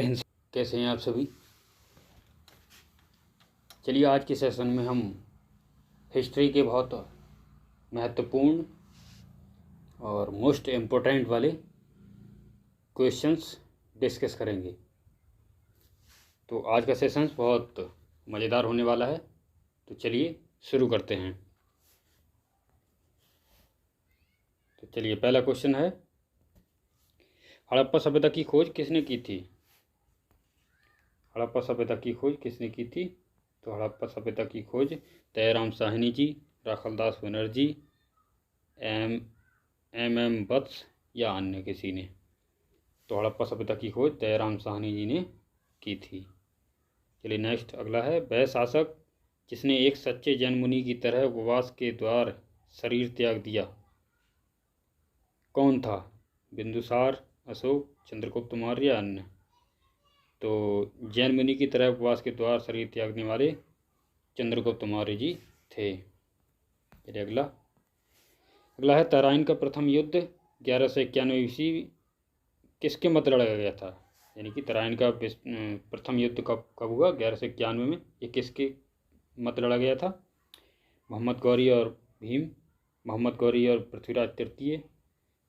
कैसे हैं आप सभी। चलिए आज के सेशन में हम हिस्ट्री के बहुत महत्वपूर्ण और मोस्ट इम्पोर्टेंट वाले क्वेश्चंस डिस्कस करेंगे। तो आज का सेशन बहुत मज़ेदार होने वाला है, तो चलिए शुरू करते हैं। तो चलिए पहला क्वेश्चन है, हड़प्पा सभ्यता की खोज किसने की थी? हड़प्पा सभ्यता की खोज किसने की थी? तो हड़प्पा सभ्यता की खोज दयाराम साहनी जी, राखलदास बनर्जी, एम वत्स या अन्य किसी ने। तो हड़प्पा सभ्यता की खोज दयाराम साहनी जी ने की थी। चलिए नेक्स्ट अगला है, वह शासक जिसने एक सच्चे जैन मुनि की तरह उपवास के द्वार शरीर त्याग दिया कौन था? बिंदुसार, अशोक, चंद्रगुप्त मौर्य या अन्य। तो जैन मुनि की तरह उपवास के द्वार शरीर त्यागने वाले चंद्रगुप्त मौर्य जी थे। चलिए अगला है, तराइन का प्रथम युद्ध 1191 ईस्वी किसके मध्य लड़ा गया था? यानी कि तराइन का प्रथम युद्ध कब हुआ? 1191 में। ये किसके मध्य लड़ा गया था? मोहम्मद गौरी और भीम, मोहम्मद गौरी और पृथ्वीराज तृतीय,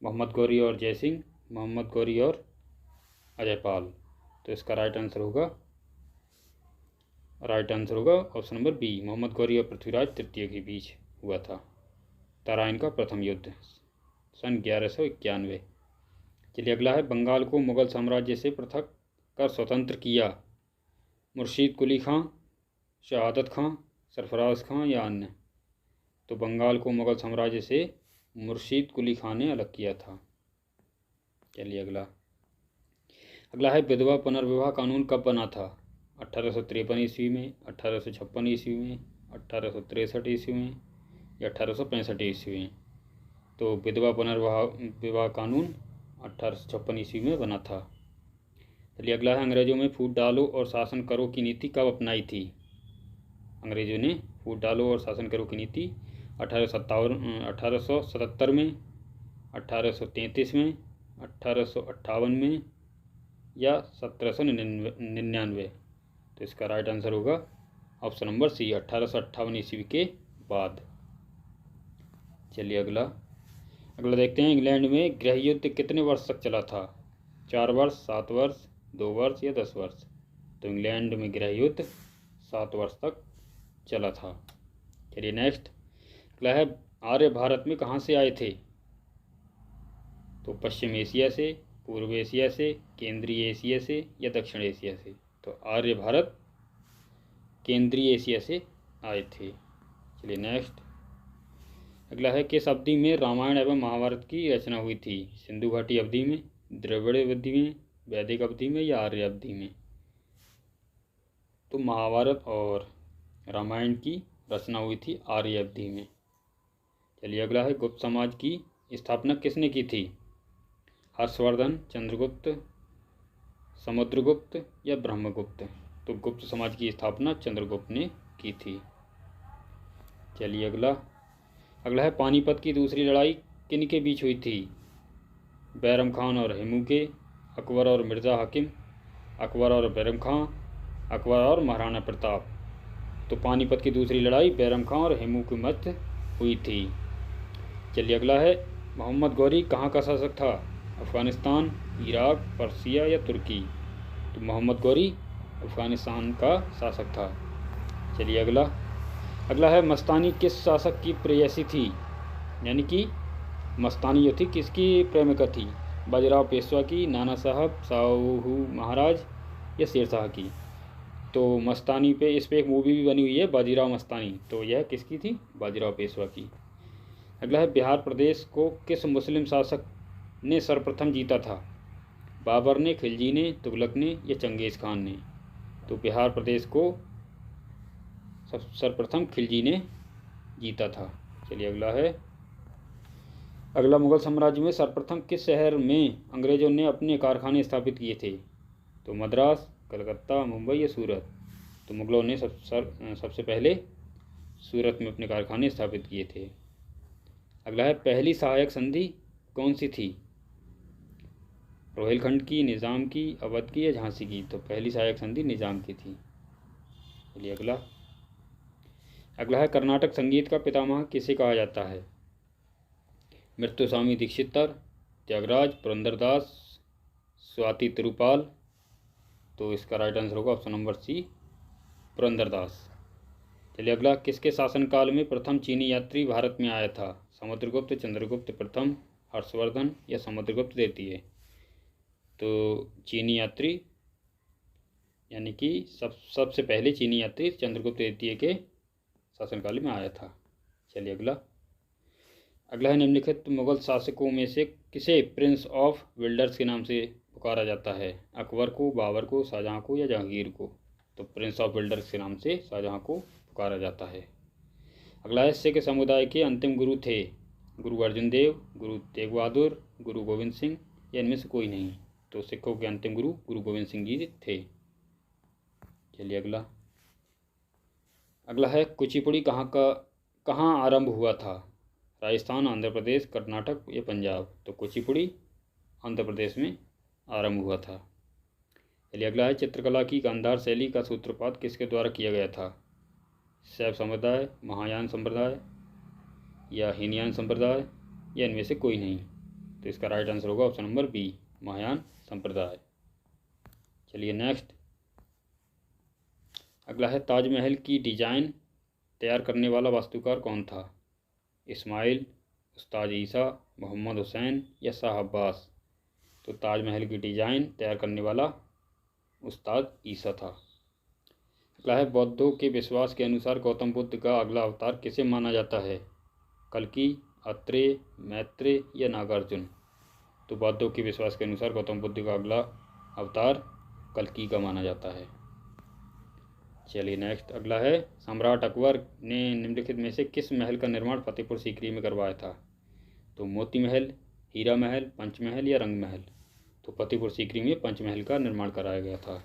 मोहम्मद गौरी और जयसिंह, मोहम्मद गौरी और अजयपाल। तो इसका राइट आंसर होगा option number B, Mohammad Ghori और पृथ्वीराज तृतीय के बीच हुआ था तराइन का प्रथम युद्ध सन 1191। चलिए अगला है, बंगाल को मुग़ल साम्राज्य से पृथक कर स्वतंत्र किया मुर्शीद कुली खां, शहादत खां, सरफराज खां या अन्य। तो बंगाल को मुग़ल साम्राज्य से मुर्शीद कुली खां ने अलग किया था। चलिए अगला है, विधवा पुनर्विवाह कानून कब बना था? 1853 ईस्वी में, 1856 ईस्वी में, 1863 ईस्वी में या 1865 ईस्वी में। तो विधवा पुनर्विवाह कानून 1856 ईस्वी में बना था। चलिए अगला है, अंग्रेज़ों में फूट डालो और शासन करो की नीति कब अपनाई थी? अंग्रेज़ों ने फूट डालो और शासन करो की नीति 1877 में, 1833 में, 1858 में या 1799। तो इसका राइट आंसर होगा ऑप्शन नंबर सी, 1858 ईस्वी के बाद। चलिए अगला देखते हैं, इंग्लैंड में गृह युद्ध कितने वर्ष तक चला था? 4 वर्ष, 7 वर्ष, 2 वर्ष या 10 वर्ष। तो इंग्लैंड में गृह युद्ध 7 वर्ष तक चला था। चलिए नेक्स्ट अगला है, आर्य भारत में कहाँ से आए थे? तो पश्चिम एशिया से, पूर्व एशिया से, केंद्रीय एशिया से या दक्षिण एशिया से। तो आर्य भारत केंद्रीय एशिया से आए थे। चलिए नेक्स्ट अगला है, किस अवधि में रामायण एवं महाभारत की रचना हुई थी? सिंधु घाटी अवधि में, द्रविड़ अवधि में, वैदिक अवधि में या आर्य अवधि में। तो महाभारत और रामायण की रचना हुई थी आर्य अवधि में। चलिए अगला है, गुप्त समाज की स्थापना किसने की थी? हर्षवर्धन, चंद्रगुप्त, समुद्रगुप्त या ब्रह्मगुप्त। तो गुप्त समाज की स्थापना चंद्रगुप्त ने की थी। चलिए अगला है, पानीपत की दूसरी लड़ाई किन के बीच हुई थी? बैरम खान और हेमू के, अकबर और मिर्ज़ा हाकिम, अकबर और बैरम खान, अकबर और महाराणा प्रताप। तो पानीपत की दूसरी लड़ाई बैरम खान और हेमू के मध्य हुई थी। चलिए अगला है, मोहम्मद गौरी कहाँ का शासक था? अफ़गानिस्तान, इराक, पर्सिया या तुर्की। तो मोहम्मद गौरी अफ़गानिस्तान का शासक था। चलिए अगला है, मस्तानी किस शासक की प्रेयसी थी? यानी कि मस्तानी जो थी किसकी प्रेमिका थी? बाजीराव पेशवा की, नाना साहब, शाहू महाराज या शेरशाह की। तो मस्तानी पे इस पर एक मूवी भी बनी हुई है, बाजीराव मस्तानी। तो यह किसकी थी? बाजीराव पेशवा की। अगला है, बिहार प्रदेश को किस मुस्लिम शासक ने सर्वप्रथम जीता था? बाबर ने, खिलजी ने, तुगलक ने या चंगेज़ खान ने। तो बिहार प्रदेश को सर्वप्रथम खिलजी ने जीता था। चलिए अगला मुग़ल साम्राज्य में सर्वप्रथम किस शहर में अंग्रेज़ों ने अपने कारखाने स्थापित किए थे? तो मद्रास, कलकत्ता, मुंबई या सूरत। तो मुग़लों ने सबसे पहले सूरत में अपने कारखाने स्थापित किए थे। अगला है, पहली सहायक संधि कौन सी थी? रोहिलखंड की, निज़ाम की, अवध की या झांसी की? तो पहली सहायक संधि निज़ाम की थी। चलिए अगला। अगला है कर्नाटक संगीत का पितामह किसे कहा जाता है? मृत्युस्वामी दीक्षितर, त्यागराज, पुरंदरदास, स्वाति तिरुपाल। तो इसका राइट आंसर होगा ऑप्शन नंबर सी, पुरंदरदास। चलिए अगला। किसके शासनकाल में प्रथम चीनी यात्री भारत में आया था? समुद्रगुप्त, चंद्रगुप्त प्रथम, हर्षवर्धन या समुद्रगुप्त द्वितीय? तो चीनी यात्री यानी कि सबसे पहले चीनी यात्री चंद्रगुप्त द्वितीय के शासनकाल में आया था। चलिए अगला। अगला है निम्नलिखित मुगल शासकों में से किसे प्रिंस ऑफ विल्डर्स के नाम से पुकारा जाता है? अकबर को, बाबर को, शाहजहाँ को या जहांगीर को? तो प्रिंस ऑफ विल्डर्स के नाम से शाहजहाँ को पुकारा जाता है। अगला है सिख समुदाय के अंतिम गुरु थे? गुरु अर्जुन देव, गुरु तेग बहादुर, गुरु गोविंद सिंह या इनमें से कोई नहीं? तो सिखों के अंतिम गुरु गुरु गोविंद सिंह जी थे। चलिए अगला। अगला है कुचिपुड़ी कहाँ आरंभ हुआ था? राजस्थान, आंध्र प्रदेश, कर्नाटक या पंजाब? तो कुचिपुड़ी आंध्र प्रदेश में आरंभ हुआ था। चलिए अगला है चित्रकला की गांधार शैली का सूत्रपात किसके द्वारा किया गया था? शैव समुदाय, महायान संप्रदाय या हीनयान संप्रदाय या इनमें से कोई नहीं? तो इसका राइट आंसर होगा ऑप्शन नंबर बी, महायान संप्रदाय। चलिए नेक्स्ट। अगला है ताजमहल की डिज़ाइन तैयार करने वाला वास्तुकार कौन था? इस्माइल, उस्ताद ईसा, मोहम्मद हुसैन या शाह अब्बास? तो ताजमहल की डिज़ाइन तैयार करने वाला उस्ताद ईसा था। अगला है बौद्धों के विश्वास के अनुसार गौतम बुद्ध का अगला अवतार किसे माना जाता है? कल्कि, अत्रेय, मैत्रेय या नागार्जुन? तो बौद्धों के विश्वास के अनुसार गौतम बुद्ध का अगला अवतार कल्कि का माना जाता है। चलिए नेक्स्ट। अगला है सम्राट अकबर ने निम्नलिखित में से किस महल का निर्माण फतेहपुर सीकरी में करवाया था? तो मोती महल, हीरा महल, पंचमहल या रंग महल? तो फतेहपुर सीकरी में पंचमहल का निर्माण कराया गया था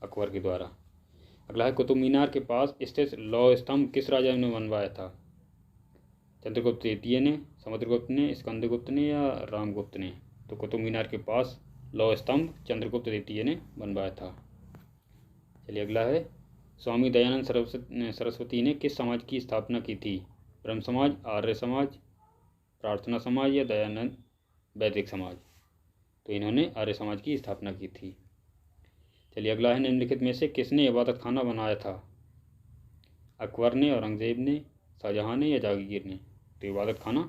अकबर के द्वारा। अगला है कुतुब मीनार के पास स्थित लौह स्तंभ किस राजा ने बनवाया था? चंद्रगुप्त द्वितीय ने, समुद्रगुप्त ने, स्कंदगुप्त ने या रामगुप्त ने? तो कुतुब मीनार के पास लौह स्तंभ चंद्रगुप्त द्वितीय ने बनवाया था। चलिए अगला है स्वामी दयानंद सरस्वती ने किस समाज की स्थापना की थी? ब्रह्म समाज, आर्य समाज, प्रार्थना समाज या दयानंद वैदिक समाज? तो इन्होंने आर्य समाज की स्थापना की थी। चलिए अगला है निम्नलिखित में से किसने इबादत खाना बनाया था? अकबर ने, औरंगजेब ने, शाहजहाँ ने या जहांगीर ने? तो इबादत खाना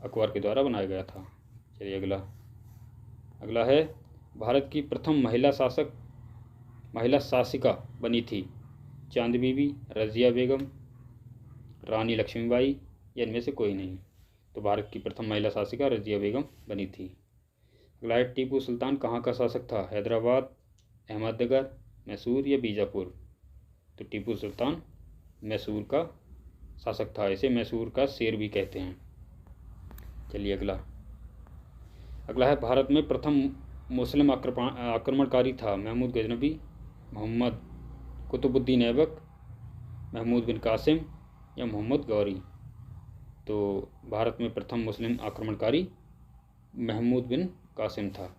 अकबर के द्वारा बनाया गया था। चलिए अगला। अगला है भारत की प्रथम महिला शासिका बनी थी? चांद बीबी, रजिया बेगम, रानी लक्ष्मीबाई या इनमें से कोई नहीं? तो भारत की प्रथम महिला शासिका रजिया बेगम बनी थी। अगला है टीपू सुल्तान कहाँ का शासक था? हैदराबाद, अहमदनगर, मैसूर या बीजापुर? तो टीपू सुल्तान मैसूर का शासक था। इसे मैसूर का शेर भी कहते हैं। चलिए अगला। अगला है भारत में प्रथम मुस्लिम आक्रमणकारी था? महमूद गजनबी, मोहम्मद कुतुबुद्दीन ऐबक, महमूद बिन कासिम या मोहम्मद गौरी? तो भारत में प्रथम मुस्लिम आक्रमणकारी महमूद बिन कासिम था।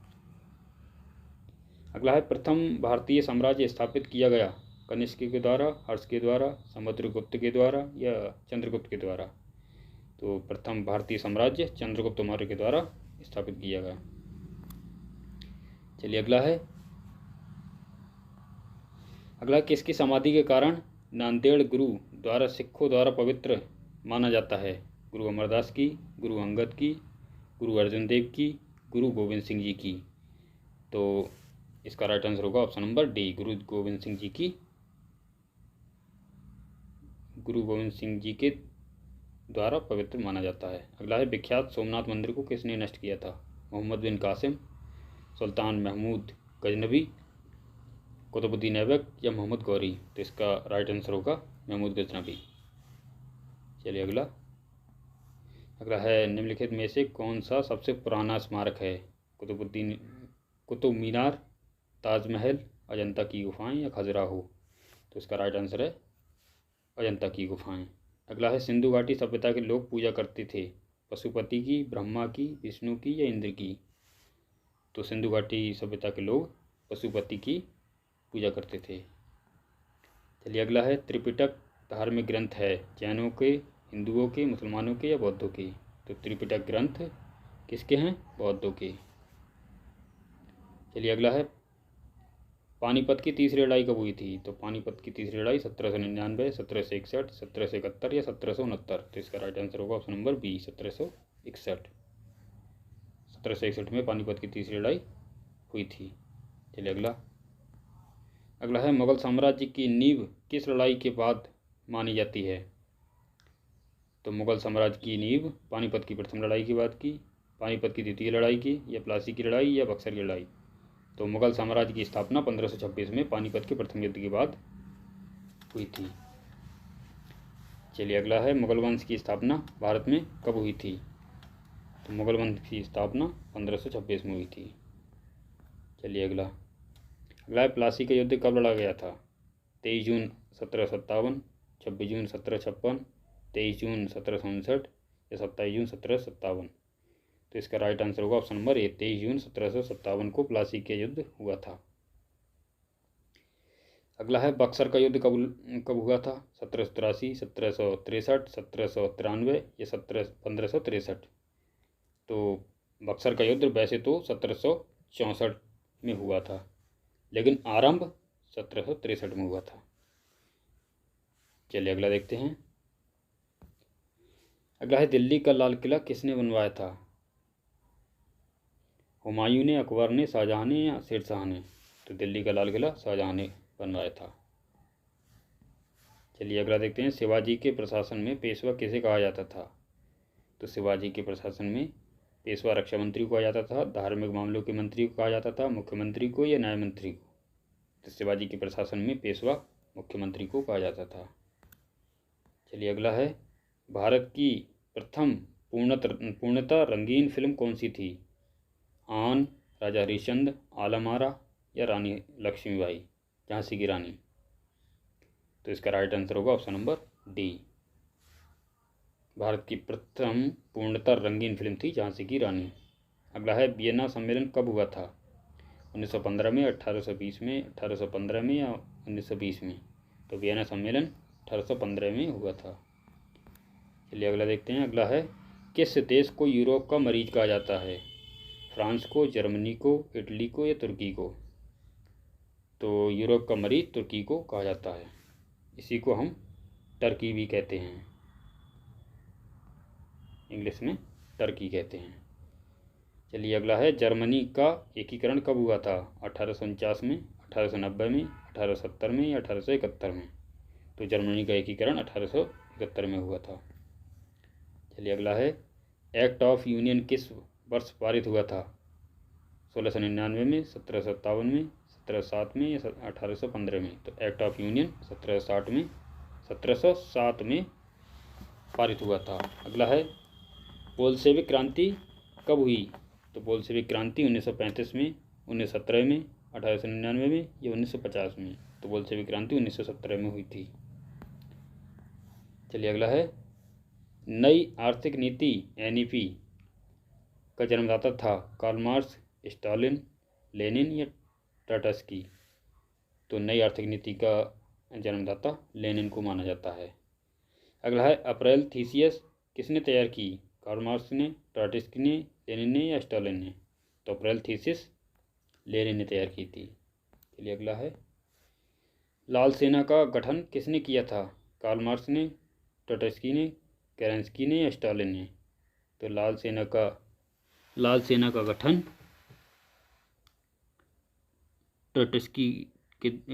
अगला है प्रथम भारतीय साम्राज्य स्थापित किया गया? कनिष्क के द्वारा, हर्ष के द्वारा, समुद्रगुप्त के द्वारा या चंद्रगुप्त के द्वारा? तो प्रथम भारतीय साम्राज्य चंद्रगुप्त मौर्य के द्वारा स्थापित किया गया। चलिए अगला है। अगला किसकी समाधि के कारण नांदेड़ गुरु द्वारा सिखों द्वारा पवित्र माना जाता है? गुरु अमरदास की, गुरु अंगद की, गुरु अर्जुन देव की, गुरु गोविंद सिंह जी की? तो इसका राइट आंसर होगा ऑप्शन नंबर डी, गुरु गोविंद सिंह जी के द्वारा पवित्र माना जाता है। अगला है विख्यात सोमनाथ मंदिर को किसने नष्ट किया था? मोहम्मद बिन कासिम, सुल्तान महमूद गजनबी, कुतुबुद्दीन ऐबक या मोहम्मद गौरी? तो इसका राइट आंसर होगा महमूद गजनबी। चलिए अगला। अगला है निम्नलिखित में से कौन सा सबसे पुराना स्मारक है? कुतुब मीनार, ताजमहल, अजंता की गुफाएं या खजुराहो? तो इसका राइट आंसर है अजंता की गुफाएं। अगला है सिंधु घाटी सभ्यता के लोग पूजा करते थे? पशुपति की, ब्रह्मा की, विष्णु की या इंद्र की? तो सिंधु घाटी सभ्यता के लोग पशुपति की पूजा करते थे। चलिए अगला है, त्रिपिटक धार्मिक ग्रंथ है जैनों के, हिंदुओं के, मुसलमानों के या बौद्धों के? तो त्रिपिटक ग्रंथ किसके हैं? बौद्धों के। चलिए अगला है, पानीपत की तीसरी लड़ाई कब हुई थी? तो पानीपत की तीसरी लड़ाई 1799, 1761, 1771 या 1769? तो इसका राइट आंसर होगा ऑप्शन नंबर बी, 1761। 1761 में पानीपत की तीसरी लड़ाई हुई थी। चलिए अगला है, मुगल साम्राज्य की नींव किस लड़ाई के बाद मानी जाती है? तो मुगल साम्राज्य की नींव पानीपत की प्रथम लड़ाई के बाद की, पानीपत की द्वितीय लड़ाई की, या प्लासी की लड़ाई, या बक्सर की लड़ाई? तो मुगल साम्राज्य की स्थापना 1526 में पानीपत के प्रथम युद्ध के बाद हुई थी। चलिए अगला है, मुगल वंश की स्थापना भारत में कब हुई थी? तो मुगल वंश की स्थापना 1526 में हुई थी। चलिए अगला है, प्लासी का युद्ध कब लड़ा गया था? 23 जून 1757, 26 जून 1756, 23 जून 1759 या 27 जून 1757? तो इसका राइट आंसर होगा ऑप्शन नंबर ए, 23 जून 1757 को प्लासी के युद्ध हुआ था। अगला है, बक्सर का युद्ध कब हुआ था? 1783, 1763, 1793 या 1563? तो बक्सर का युद्ध वैसे तो 1764 में हुआ था, लेकिन आरंभ 1763 में हुआ था। चलिए अगला देखते हैं। अगला है, दिल्ली का लाल किला किसने बनवाया था? हुमायूं ने, अकबर ने, शाहजहां ने या शेरशाह ने? तो दिल्ली का लाल किला शाहजहां ने बनवाया था। चलिए अगला देखते हैं, शिवाजी के प्रशासन में पेशवा किसे कहा जाता था? तो शिवाजी के प्रशासन में पेशवा रक्षा मंत्री को कहा जाता था, धार्मिक मामलों के मंत्री को कहा जाता था, मुख्यमंत्री को या न्याय मंत्री को? तो शिवाजी के प्रशासन में पेशवा मुख्यमंत्री को कहा जाता था। चलिए अगला है, भारत की प्रथम पूर्णतः रंगीन फिल्म कौन सी थी? आन, राजा हरिश्चंद्र, आलम आरा या रानी लक्ष्मीबाई, झांसी की रानी? तो इसका राइट आंसर होगा ऑप्शन नंबर डी, भारत की प्रथम पूर्णतः रंगीन फिल्म थी झांसी की रानी। अगला है, वियना सम्मेलन कब हुआ था? 1915 में, 1820 में, 1815 में या 1920 में? तो वियना सम्मेलन 1815 में हुआ था। चलिए अगला देखते हैं। अगला है, किस देश को यूरोप का मरीज कहा जाता है? फ्रांस को, जर्मनी को, इटली को या तुर्की को? तो यूरोप का मरीज तुर्की को कहा जाता है, इसी को हम टर्की भी कहते हैं, इंग्लिश में टर्की कहते हैं। चलिए अगला है, जर्मनी का एकीकरण कब हुआ था? 1849 में, 1890 में, 1870 में या 1871 में? तो जर्मनी का एकीकरण 1871 में हुआ था। चलिए अगला है, एक्ट ऑफ यूनियन किस वर्ष पारित हुआ था? 1699 में, 1757 में, 1707 में या 1815 में? तो एक्ट ऑफ यूनियन 1707 में पारित हुआ था। अगला है, बोल्शेविक क्रांति कब हुई? तो बोल्शेविक क्रांति 1935 में, 1917 में, 1899 में या 1950 में? तो बोल्शेविक क्रांति 1917 में हुई थी। चलिए अगला है, नई आर्थिक नीति NEP का जन्मदाता था? कार्ल मार्क्स, स्टालिन, लेनिन या ट्रोट्स्की? तो नई आर्थिक नीति का जन्मदाता लेनिन को माना जाता है। अगला है, अप्रैल थीसिस किसने तैयार की? कार्ल मार्क्स ने, ट्रोट्स्की ने, लेनिन ने या स्टालिन ने? तो अप्रैल थीसिस लेनिन ने तैयार की थी। चलिए अगला है, लाल सेना का गठन किसने किया था? कार्ल मार्क्स ने, ट्रोट्स्की ने, केरेंस्की ने या स्टालिन ने? तो लाल सेना का गठन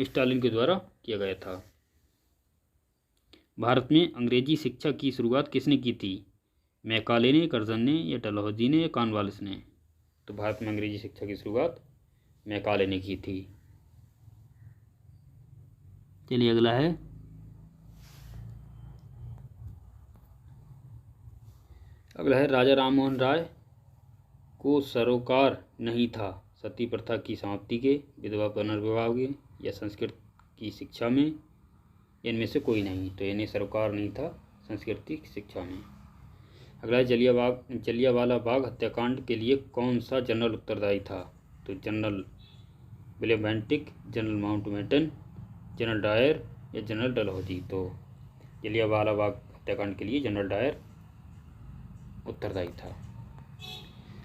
स्टालिन के द्वारा किया गया था। भारत में अंग्रेजी शिक्षा की शुरुआत किसने की थी? मैकाले ने, कर्जन ने या डलहौजी ने या कॉर्नवालिस ने? तो भारत में अंग्रेजी शिक्षा की शुरुआत मैकाले ने की थी। चलिए अगला है, राजा राममोहन राय को सरोकार नहीं था सती प्रथा की समाप्ति के, विधवा पुनर्विवाह के या संस्कृत की शिक्षा में? इनमें से कोई नहीं, तो इन्हें सरोकार नहीं था संस्कृति की शिक्षा में। अगला है, जलियांवाला बाग हत्याकांड के लिए कौन सा जनरल उत्तरदायी था? तो general William Bentinck, general Mountbatten, general Dyer या जनरल डलहौजी। तो जलियांवाला बाग हत्याकांड के लिए जनरल डायर उत्तरदायी था।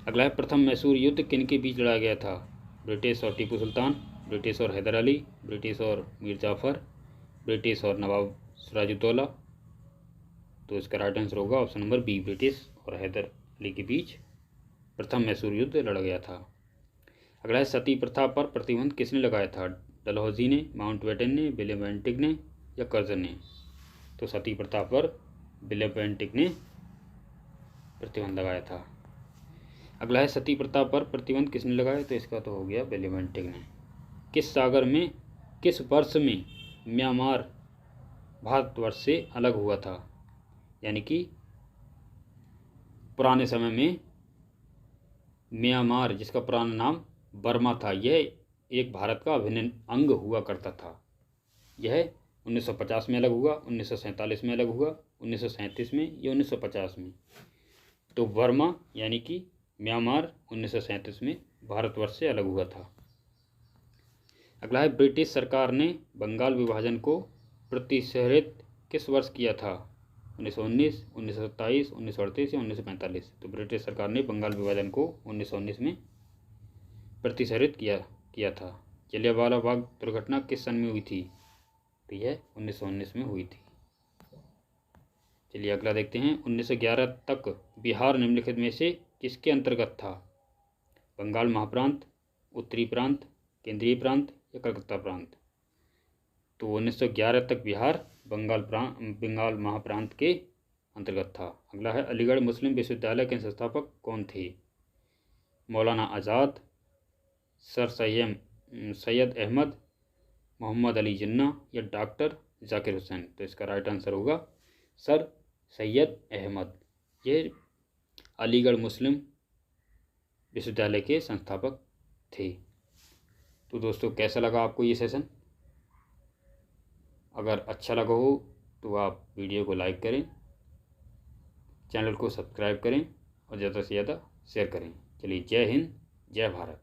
अगला है प्रथम मैसूर युद्ध किन के बीच लड़ा गया था? ब्रिटिश और टीपू सुल्तान, ब्रिटिश और हैदर अली, ब्रिटिश और मीर जाफ़र, ब्रिटिश और नवाब सिराजुद्दौला। तो इसका राइट आंसर होगा ऑप्शन नंबर बी, ब्रिटिश और हैदर अली के बीच प्रथम मैसूर युद्ध लड़ा गया था। अगला है सती प्रथा पर प्रतिबंध किसने लगाया था? डलहौजी ने, माउंटबेटन ने, विलियम बेंटिक ने या कर्जन ने? तो सती प्रथा पर विलियम बेंटिक ने प्रतिबंध लगाया था। अगला है सती प्रथा पर प्रतिबंध किसने लगाया? तो इसका तो हो गया विलियम बेंटिक ने। किस सागर में, किस वर्ष में म्यांमार भारतवर्ष से अलग हुआ था? यानी कि पुराने समय में म्यांमार, जिसका पुराना नाम बर्मा था, यह एक भारत का अभिन्न अंग हुआ करता था। यह 1950 में अलग हुआ, 1947 में अलग हुआ, 1937 में या 1950 में। तो बर्मा यानी कि म्यांमार 1937 में भारतवर्ष से अलग हुआ था। अगला है ब्रिटिश सरकार ने बंगाल विभाजन को प्रतिशहित किस वर्ष किया था? 1919, 1927, 1938 या 1945। तो ब्रिटिश सरकार ने बंगाल विभाजन को 1919 में प्रतिशहित किया था। जलियांवाला बाग दुर्घटना किस सन में हुई थी? तो यह 1919 में हुई थी। चलिए अगला देखते हैं। 1911 तक बिहार निम्नलिखित में से किसके अंतर्गत था? बंगाल महाप्रांत, उत्तरी प्रांत, केंद्रीय प्रांत या कलकत्ता प्रांत। तो 1911 तक बिहार बंगाल महाप्रांत के अंतर्गत था। अगला है अलीगढ़ मुस्लिम विश्वविद्यालय के संस्थापक कौन थे? मौलाना आज़ाद, सर सैयद अहमद, मोहम्मद अली जिन्ना या डॉक्टर जाकिर हुसैन। तो इसका राइट आंसर होगा सर सैयद अहमद। ये अलीगढ़ मुस्लिम विश्वविद्यालय के संस्थापक थे। तो दोस्तों कैसा लगा आपको ये सेशन? अगर अच्छा लगा हो तो आप वीडियो को लाइक करें, चैनल को सब्सक्राइब करें और ज़्यादा से ज़्यादा शेयर करें। चलिए, जय हिंद, जय भारत।